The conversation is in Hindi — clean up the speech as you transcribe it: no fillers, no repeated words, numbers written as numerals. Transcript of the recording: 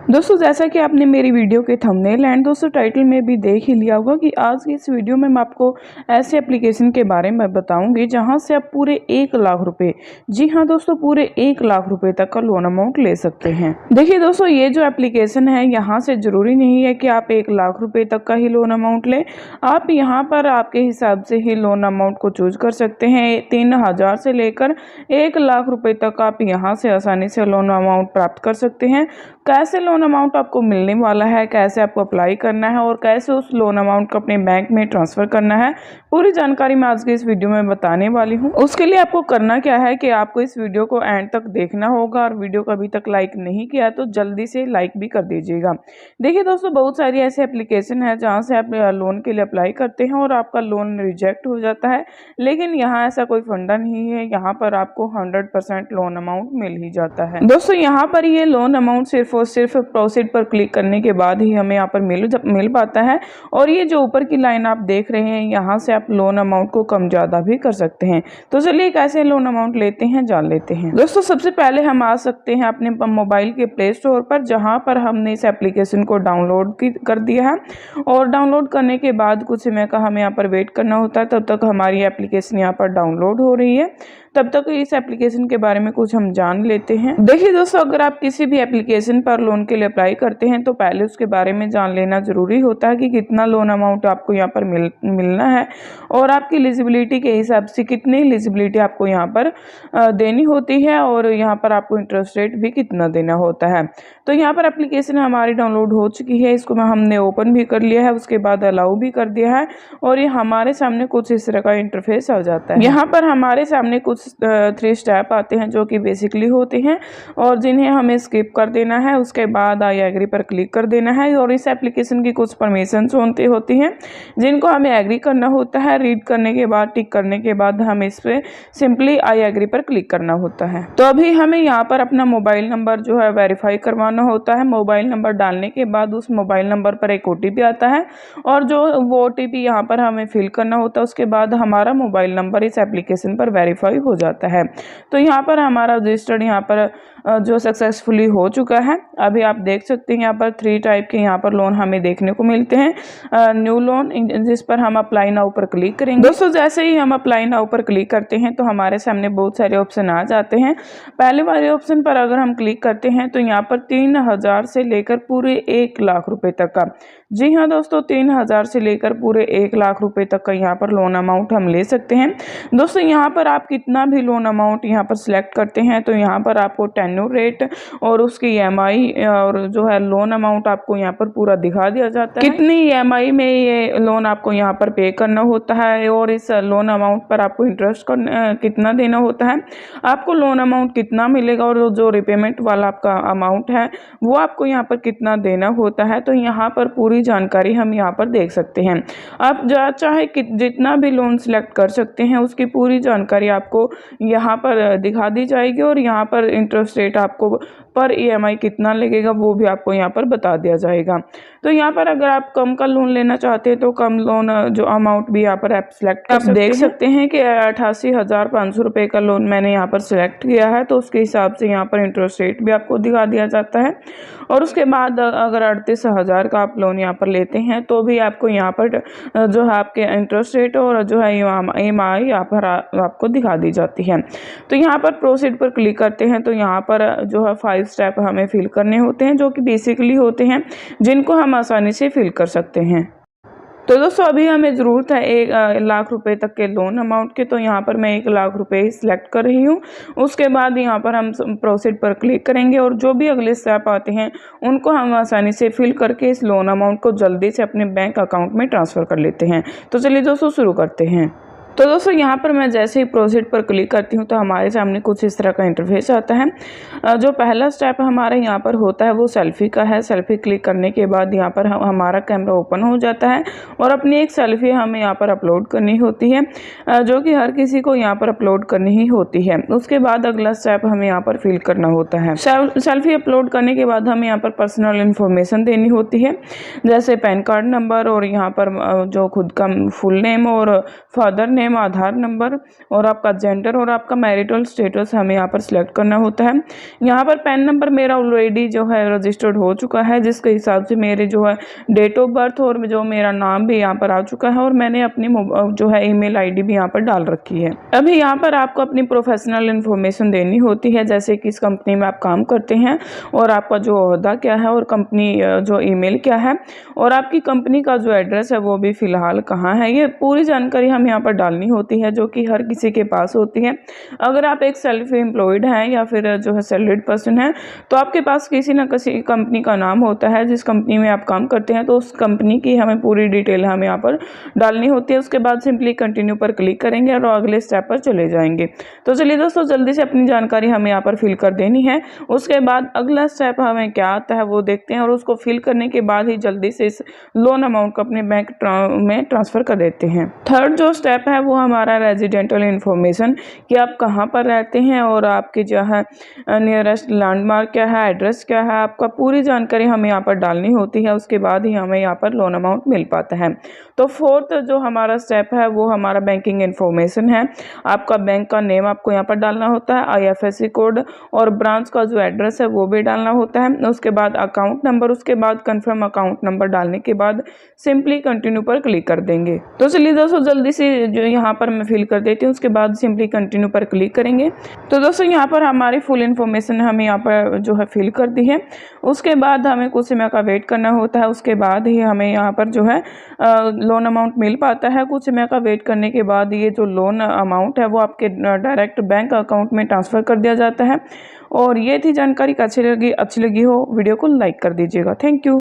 दोस्तों जैसा कि आपने मेरी वीडियो के थंबनेल एंड दोस्तों टाइटल में भी देख ही लिया होगा कि आज की इस वीडियो में मैं आपको ऐसे एप्लीकेशन के बारे में बताऊंगी जहां से आप पूरे 1 लाख रुपए, जी हां दोस्तों, पूरे 1 लाख रुपए तक का लोन अमाउंट ले सकते हैं। देखिए दोस्तों, ये जो एप्लीकेशन है यहाँ से जरूरी नहीं है कि आप 1 लाख रुपए तक का ही लोन अमाउंट लें। आप यहाँ पर आपके हिसाब से ही लोन अमाउंट को चूज कर सकते हैं। 3,000 से लेकर 1 लाख रुपए तक आप यहाँ से आसानी से लोन अमाउंट प्राप्त कर सकते हैं। कैसे लोन अमाउंट आपको मिलने वाला है, कैसे आपको अप्लाई करना है और कैसे उस लोन अमाउंट को अपने बैंक में ट्रांसफ़र करना है, पूरी जानकारी मैं आज की इस वीडियो में बताने वाली हूँ। उसके लिए आपको करना क्या है कि आपको इस वीडियो को एंड तक देखना होगा और वीडियो को अभी तक लाइक नहीं किया तो जल्दी से लाइक भी कर दीजिएगा। देखिए दोस्तों, बहुत सारी ऐसी एप्लीकेशन है जहाँ से आप लोन के लिए अप्लाई करते हैं और आपका लोन रिजेक्ट हो जाता है, लेकिन यहाँ ऐसा कोई फंडा नहीं है। यहाँ पर आपको 100% लोन अमाउंट मिल ही जाता है। दोस्तों यहाँ पर ये लोन अमाउंट सिर्फ और सिर्फ प्रोसीड पर क्लिक करने के बाद ही हमें यहाँ पर मिल पाता है। और ये जो ऊपर की लाइन आप देख रहे हैं, यहाँ से आप लोन अमाउंट को कम ज़्यादा भी कर सकते हैं। तो चलिए कैसे लोन अमाउंट लेते हैं जान लेते हैं। दोस्तों सबसे पहले हम आ सकते हैं अपने मोबाइल के प्ले स्टोर पर, जहाँ पर हमने इस एप्लीकेशन को डाउनलोड कर दिया है। और डाउनलोड करने के बाद कुछ समय का हमें यहाँ पर वेट करना होता है। तब तक हमारी एप्लीकेशन यहाँ पर डाउनलोड हो रही है, तब तक इस एप्लीकेशन के बारे में कुछ हम जान लेते हैं। देखिए दोस्तों, अगर आप किसी भी एप्लीकेशन पर लोन के लिए अप्लाई करते हैं तो पहले उसके बारे में जान लेना जरूरी होता है कि कितना लोन अमाउंट आपको यहाँ पर मिलना है और आपकी एलिजिबिलिटी के हिसाब से कितनी एलिजिबिलिटी आपको यहाँ पर देनी होती है और यहाँ पर आपको इंटरेस्ट रेट भी कितना देना होता है। तो यहाँ पर एप्लीकेशन हमारी डाउनलोड हो चुकी है, इसको हमने ओपन भी कर लिया है, उसके बाद अलाउ भी कर दिया है और ये हमारे सामने कुछ इस तरह का इंटरफेस आ जाता है। यहाँ पर हमारे सामने कुछ 3 स्टेप आते हैं जो कि बेसिकली होते हैं और जिन्हें हमें स्किप कर देना है। उसके बाद आई एग्री पर क्लिक कर देना है और इस एप्लीकेशन की कुछ परमिशंस होती हैं जिनको हमें एग्री करना होता है। रीड करने के बाद, टिक करने के बाद हमें इस पर सिंपली आई एग्री पर क्लिक करना होता है। तो अभी हमें यहाँ पर अपना मोबाइल नंबर जो है वेरीफाई करवाना होता है। मोबाइल नंबर डालने के बाद उस मोबाइल नंबर पर एक OTP आता है और जो वो OTP यहाँ पर हमें फिल करना होता है। उसके बाद हमारा मोबाइल नंबर इस एप्लीकेशन पर वेरीफाई हो जाता है। तो यहाँ पर हमारा रजिस्टर्ड यहाँ पर जो सक्सेसफुली हो चुका है। अभी आप देख सकते हैं यहाँ पर 3 टाइप के यहाँ पर लोन हमें देखने को मिलते हैं। न्यू लोन, जिस पर हम अप्लाई नाउ पर क्लिक करेंगे। दोस्तों जैसे ही हम अप्लाई नाउ पर क्लिक करते हैं तो हमारे सामने बहुत सारे ऑप्शन आ जाते हैं। पहले वाले ऑप्शन पर अगर हम क्लिक करते हैं तो यहाँ पर 3,000 से लेकर पूरे 1 लाख रुपए तक का, जी हाँ दोस्तों, 3,000 से लेकर पूरे 1 लाख रुपए तक का यहाँ पर लोन अमाउंट हम ले सकते हैं। दोस्तों यहाँ पर आप कितना भी लोन अमाउंट यहाँ पर सिलेक्ट करते हैं तो यहाँ पर आपको टेन्योर रेट और उसकी EMI और जो है लोन अमाउंट आपको यहाँ पर पूरा दिखा दिया जाता है। कितनी EMI में ये लोन आपको यहाँ पर पे करना होता है और इस लोन अमाउंट पर आपको इंटरेस्ट कितना देना होता है, आपको लोन अमाउंट कितना मिलेगा और जो रिपेमेंट वाला आपका अमाउंट है वो आपको यहाँ पर कितना देना होता है। तो यहाँ पर पूरी जानकारी हम यहाँ पर देख सकते हैं। आप चाहे जितना भी लोन सिलेक्ट कर सकते हैं उसकी पूरी जानकारी आपको यहाँ पर दिखा दी जाएगी और यहाँ पर इंटरेस्ट रेट आपको पर EMI कितना लगेगा वो भी आपको यहाँ पर बता दिया जाएगा। तो यहाँ पर अगर आप कम का लोन लेना चाहते हैं तो कम लोन जो अमाउंट भी यहाँ पर आप सिलेक्ट कर देख सकते हैं कि 88,500 रुपये का लोन मैंने यहाँ पर सिलेक्ट किया है। तो उसके हिसाब से यहाँ पर इंटरेस्ट रेट भी आपको दिखा दिया जाता है। और उसके बाद अगर 38,000 का आप लोन यहाँ पर लेते हैं तो भी आपको यहाँ पर जो है आपके इंटरेस्ट रेट और जो है EMI यहाँ पर आपको दिखा दी जाती है। तो यहाँ पर प्रोसीड पर क्लिक करते हैं तो यहाँ पर जो है 5 स्टेप हमें फिल करने होते हैं जो कि बेसिकली होते हैं, जिनको हम आसानी से फिल कर सकते हैं। तो दोस्तों अभी हमें ज़रूरत है 1 लाख रुपए तक के लोन अमाउंट की, तो यहाँ पर मैं 1 लाख रुपए ही सिलेक्ट कर रही हूँ। उसके बाद यहाँ पर हम प्रोसीड पर क्लिक करेंगे और जो भी अगले स्टेप आते हैं उनको हम आसानी से फिल करके इस लोन अमाउंट को जल्दी से अपने बैंक अकाउंट में ट्रांसफ़र कर लेते हैं। तो चलिए दोस्तों शुरू करते हैं। तो दोस्तों यहाँ पर मैं जैसे ही प्रोसीड पर क्लिक करती हूँ तो हमारे सामने कुछ इस तरह का इंटरफेस आता है। जो पहला स्टेप हमारे यहाँ पर होता है वो सेल्फी का है। सेल्फी क्लिक करने के बाद यहाँ पर हमारा कैमरा ओपन हो जाता है और अपनी एक सेल्फी हमें यहाँ पर अपलोड करनी होती है, जो कि हर किसी को यहाँ पर अपलोड करनी ही होती है। उसके बाद अगला स्टेप हमें यहाँ पर फिल करना होता है। सेल्फी अपलोड करने के बाद हमें यहाँ पर पर्सनल इन्फॉर्मेशन देनी होती है, जैसे पैन कार्ड नंबर और यहाँ पर जो खुद का फुल नेम और फादर नेम नेम, आधार नंबर और आपका जेंडर और आपका मैरिटल स्टेटस हमें यहाँ पर सिलेक्ट करना होता है। यहाँ पर पैन नंबर मेरा ऑलरेडी जो है रजिस्टर्ड हो चुका है, जिसके हिसाब से मेरे जो है डेट ऑफ बर्थ और जो मेरा नाम भी यहाँ पर आ चुका है और मैंने अपनी जो है ईमेल आईडी भी यहाँ पर डाल रखी है। अभी यहाँ पर आपको अपनी प्रोफेशनल इन्फॉर्मेशन देनी होती है, जैसे कि इस कंपनी में आप काम करते हैं और आपका जो ओहदा क्या है और कंपनी जो ईमेल क्या है और आपकी कंपनी का जो एड्रेस है वो भी फ़िलहाल कहाँ है। ये पूरी जानकारी हम यहाँ पर डालनी होती है, जो कि हर किसी के पास होती है। अगर आप एक सेल्फ एम्प्लॉयड हैं या फिर जो है सैलरीड पर्सन है, तो आपके पास किसी न किसी कंपनी का नाम होता है। जिस कंपनी में आप काम करते हैं तो उस कंपनी की हमें पूरी डिटेल हमें यहाँ पर डालनी होती है। उसके बाद सिंपली कंटिन्यू पर क्लिक करेंगे और अगले स्टेप पर चले जाएंगे। तो चलिए दोस्तों, जल्दी से अपनी जानकारी हमें यहाँ पर फिल कर देनी है। उसके बाद अगला स्टेप हमें क्या आता है वो देखते हैं और उसको फिल करने के बाद ही जल्दी से इस लोन अमाउंट को अपने बैंक में ट्रांसफ़र कर देते हैं। थर्ड जो स्टेप है वो हमारा रेजिडेंटल इन्फॉर्मेशन, कि आप कहाँ पर रहते हैं और आपके जो है नियरेस्ट लैंडमार्क क्या है, एड्रेस क्या है, आपका पूरी जानकारी हमें यहाँ पर डालनी होती है। उसके बाद ही हमें यहाँ पर लोन अमाउंट मिल पाता है। तो फोर्थ जो हमारा स्टेप है वो हमारा बैंकिंग इन्फॉर्मेशन है। आपका बैंक का नेम आपको यहाँ पर डालना होता है, IFSC कोड और ब्रांच का जो एड्रेस है वो भी डालना होता है। उसके बाद अकाउंट नंबर, उसके बाद कंफर्म अकाउंट नंबर डालने के बाद सिंपली कंटिन्यू पर क्लिक कर देंगे। तो चलिए दोस्तों, जल्दी से जो यहाँ पर मैं फिल कर देती हूँ, उसके बाद सिंपली कंटिन्यू पर क्लिक करेंगे। तो दोस्तों यहाँ पर हमारी फुल इन्फॉर्मेशन हमें यहाँ पर जो है फिल कर दी है। उसके बाद हमें कुछ समय का वेट करना होता है। उसके बाद ही हमें यहाँ पर जो है लोन अमाउंट मिल पाता है। कुछ समय का वेट करने के बाद ये जो लोन अमाउंट है वो आपके डायरेक्ट बैंक अकाउंट में ट्रांसफ़र कर दिया जाता है। और ये थी जानकारी। अच्छी लगी हो वीडियो को लाइक कर दीजिएगा। Thank you.